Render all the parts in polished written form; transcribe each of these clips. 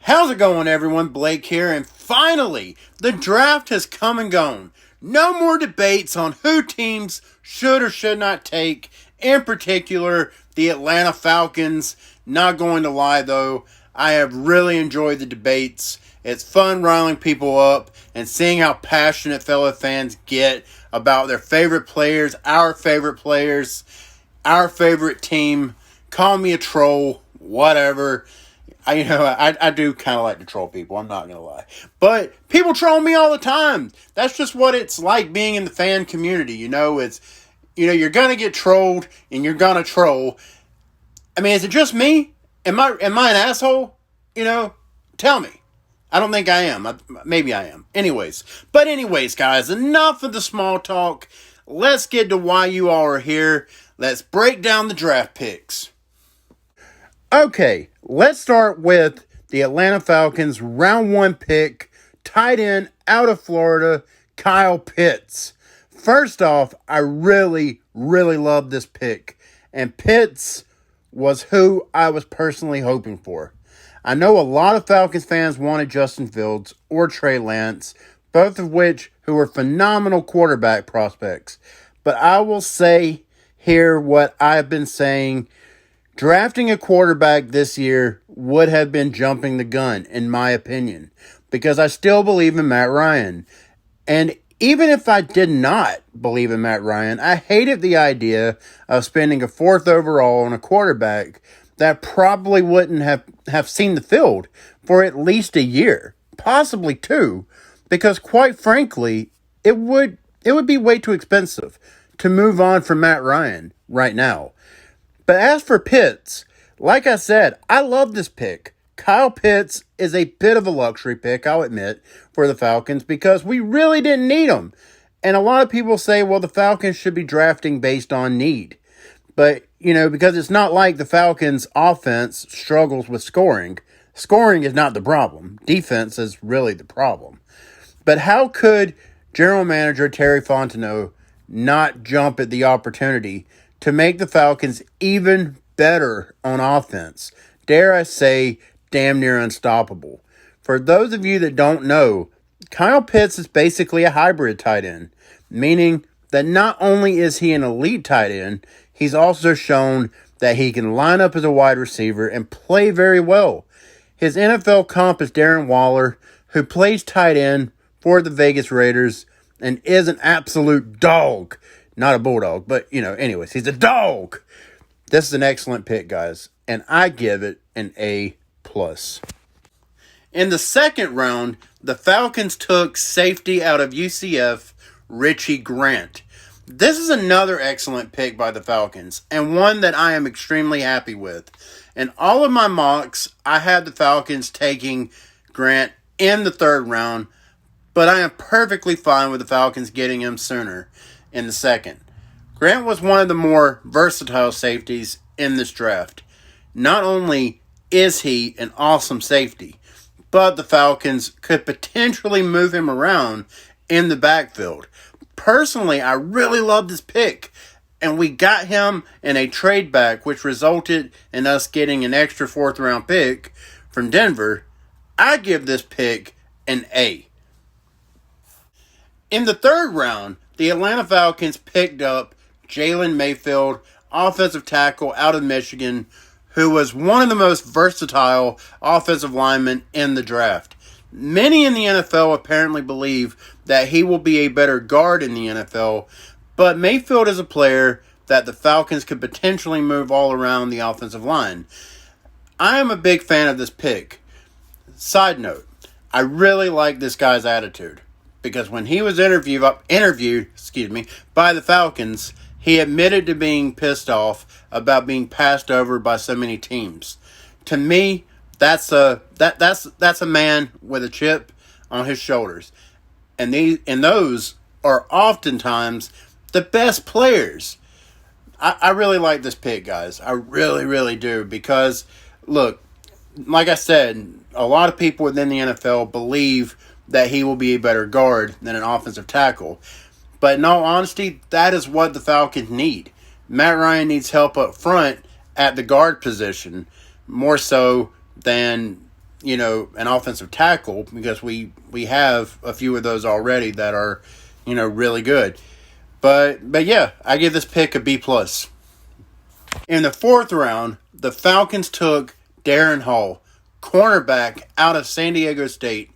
How's it going, everyone? Blake here, and finally, the draft has come and gone. No more debates on who teams should or should not take, in particular, the Atlanta Falcons. Not going to lie, though, I have really enjoyed the debates. It's fun riling people up and seeing how passionate fellow fans get about their favorite players, our favorite team. Call me a troll, whatever. I do kind of like to troll people, I'm not going to lie. But people troll me all the time. That's just what it's like being in the fan community, you're going to get trolled and you're going to troll. I mean, is it just me? Am I an asshole? Tell me. I don't think I am. Maybe I am. Anyways, guys, enough of the small talk. Let's get to why you all are here. Let's break down the draft picks. Okay, let's start with the Atlanta Falcons round 1 pick, tight end out of Florida, Kyle Pitts. First off, I really, really love this pick, and Pitts was who I was personally hoping for. I know a lot of Falcons fans wanted Justin Fields or Trey Lance, both of which who were phenomenal quarterback prospects. But I will say here what I've been saying. Drafting a quarterback this year would have been jumping the gun, in my opinion, because I still believe in Matt Ryan. And even if I did not believe in Matt Ryan, I hated the idea of spending a 4th overall on a quarterback that probably wouldn't have seen the field for at least a year, possibly 2, because quite frankly, it would be way too expensive to move on from Matt Ryan right now. But as for Pitts, like I said, I love this pick. Kyle Pitts is a bit of a luxury pick, I'll admit, for the Falcons because we really didn't need him. And a lot of people say, well, the Falcons should be drafting based on need. But, because it's not like the Falcons' offense struggles with scoring. Scoring is not the problem. Defense is really the problem. But how could General Manager Terry Fontenot not jump at the opportunity to make the Falcons even better on offense? Dare I say, damn near unstoppable. For those of you that don't know, Kyle Pitts is basically a hybrid tight end, meaning that not only is he an elite tight end, he's also shown that he can line up as a wide receiver and play very well. His NFL comp is Darren Waller, who plays tight end for the Vegas Raiders and is an absolute dog. Not a bulldog, but, anyways, he's a dog. This is an excellent pick, guys, and I give it an A+. In the second round, the Falcons took safety out of UCF, Richie Grant. This is another excellent pick by the Falcons, and one that I am extremely happy with. In all of my mocks, I had the Falcons taking Grant in the 3rd round, but I am perfectly fine with the Falcons getting him sooner in the 2nd. Grant was one of the more versatile safeties in this draft. Not only is he an awesome safety, but the Falcons could potentially move him around in the backfield. Personally, I really love this pick, and we got him in a trade back, which resulted in us getting an extra 4th round pick from Denver. I give this pick an A. In the 3rd round, the Atlanta Falcons picked up Jalen Mayfield, offensive tackle out of Michigan, who was one of the most versatile offensive linemen in the draft. Many in the NFL apparently believe that he will be a better guard in the NFL, but Mayfield is a player that the Falcons could potentially move all around the offensive line. I am a big fan of this pick. Side note, I really like this guy's attitude, because when he was interviewed by the Falcons, he admitted to being pissed off about being passed over by so many teams. To me, that's a man with a chip on his shoulders, and those are oftentimes the best players. I really like this pick, guys. I really, really do, because look, like I said, a lot of people within the NFL believe that he will be a better guard than an offensive tackle. But in all honesty, that is what the Falcons need. Matt Ryan needs help up front at the guard position, more so than an offensive tackle, because we have a few of those already that are, really good. But yeah, I give this pick a B+. In the 4th round, the Falcons took Darren Hall, cornerback out of San Diego State.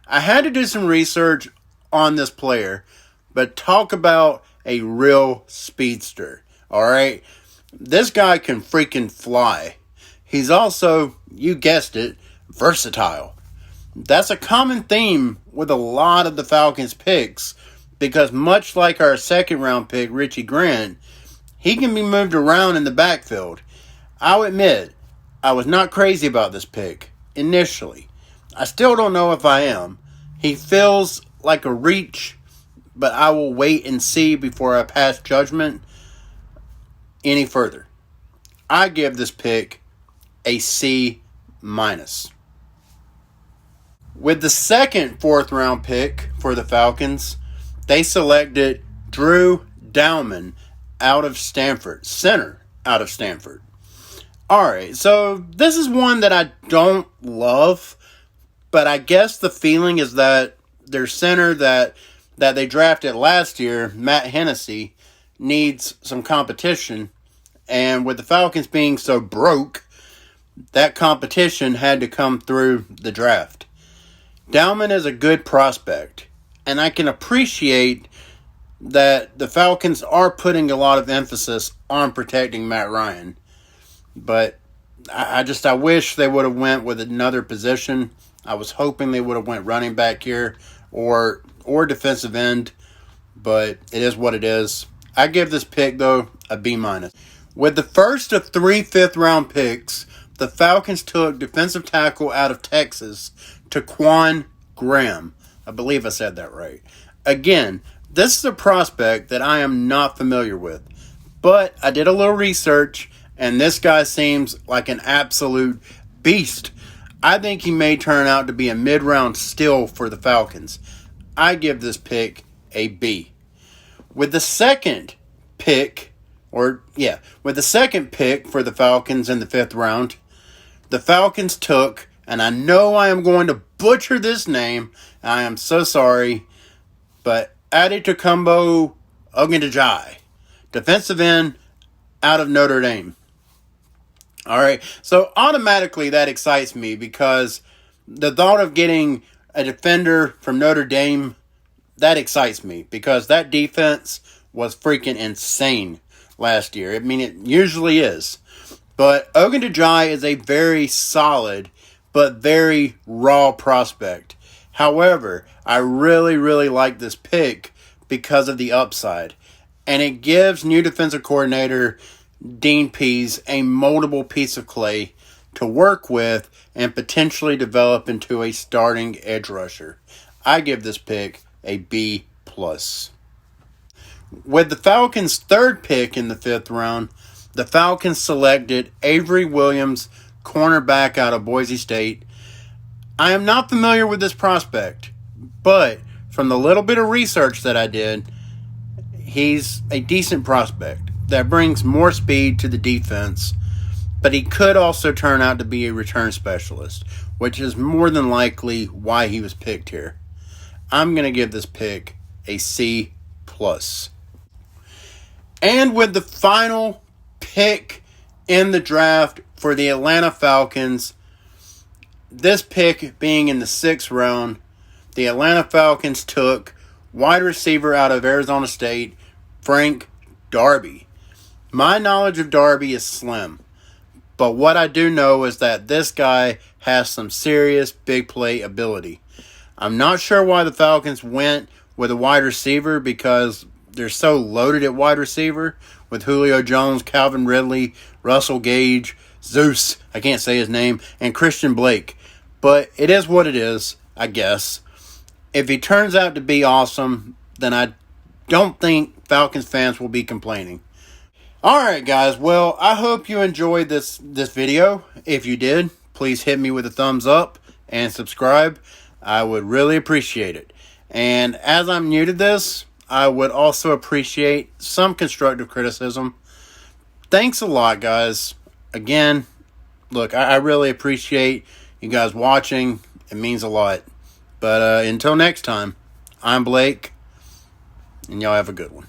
I had to do some research on this player, but talk about a real speedster. All right, this guy can freaking fly. He's also, you guessed it, versatile. That's a common theme with a lot of the Falcons picks, because much like our 2nd round pick, Richie Grant, he can be moved around in the backfield. I'll admit, I was not crazy about this pick initially. I still don't know if I am. He feels like a reach, but I will wait and see before I pass judgment any further. I give this pick a C-. With the second 4th round pick for the Falcons, they selected Drew Dalman out of Stanford, center out of Stanford. Alright, so this is one that I don't love, but I guess the feeling is that their center that they drafted last year, Matt Hennessy, needs some competition, and with the Falcons being so broke, that competition had to come through the draft. Dalman is a good prospect, and I can appreciate that the Falcons are putting a lot of emphasis on protecting Matt Ryan. But I wish they would have went with another position. I was hoping they would have went running back here or defensive end, but it is what it is. I give this pick, though, a B-. With the first of 3 5th-round picks, the Falcons took defensive tackle out of Texas, Taquan Graham. I believe I said that right. Again, this is a prospect that I am not familiar with, but I did a little research, and this guy seems like an absolute beast. I think he may turn out to be a mid-round steal for the Falcons. I give this pick a B. With the second pick for the Falcons in the 5th round, the Falcons took, and I know I am going to butcher this name, I am so sorry, but Adetokunbo Ogundeji, defensive end out of Notre Dame. Alright, so automatically that excites me, because the thought of getting a defender from Notre Dame, that excites me, because that defense was freaking insane last year. I mean, it usually is. But Ogundeji is a very solid but very raw prospect. However, I really, really like this pick because of the upside. And it gives new defensive coordinator Dean Pease a moldable piece of clay to work with and potentially develop into a starting edge rusher. I give this pick a B+. With the Falcons' 3rd pick in the 5th round, the Falcons selected Avery Williams, cornerback out of Boise State. I am not familiar with this prospect, but from the little bit of research that I did, he's a decent prospect that brings more speed to the defense, but he could also turn out to be a return specialist, which is more than likely why he was picked here. I'm going to give this pick a C+. And with the final pick in the draft for the Atlanta Falcons, this pick being in the 6th round, the Atlanta Falcons took wide receiver out of Arizona State, Frank Darby. My knowledge of Darby is slim, but what I do know is that this guy has some serious big play ability. I'm not sure why the Falcons went with a wide receiver, because they're so loaded at wide receiver with Julio Jones, Calvin Ridley, Russell Gage, Zeus, I can't say his name, and Christian Blake. But it is what it is, I guess. If he turns out to be awesome, then I don't think Falcons fans will be complaining. Alright guys, well, I hope you enjoyed this video. If you did, please hit me with a thumbs up and subscribe. I would really appreciate it. And as I'm new to this, I would also appreciate some constructive criticism. Thanks a lot, guys. Again, look, I really appreciate, you guys watching. It means a lot. But until next time, I'm Blake, and y'all have a good one.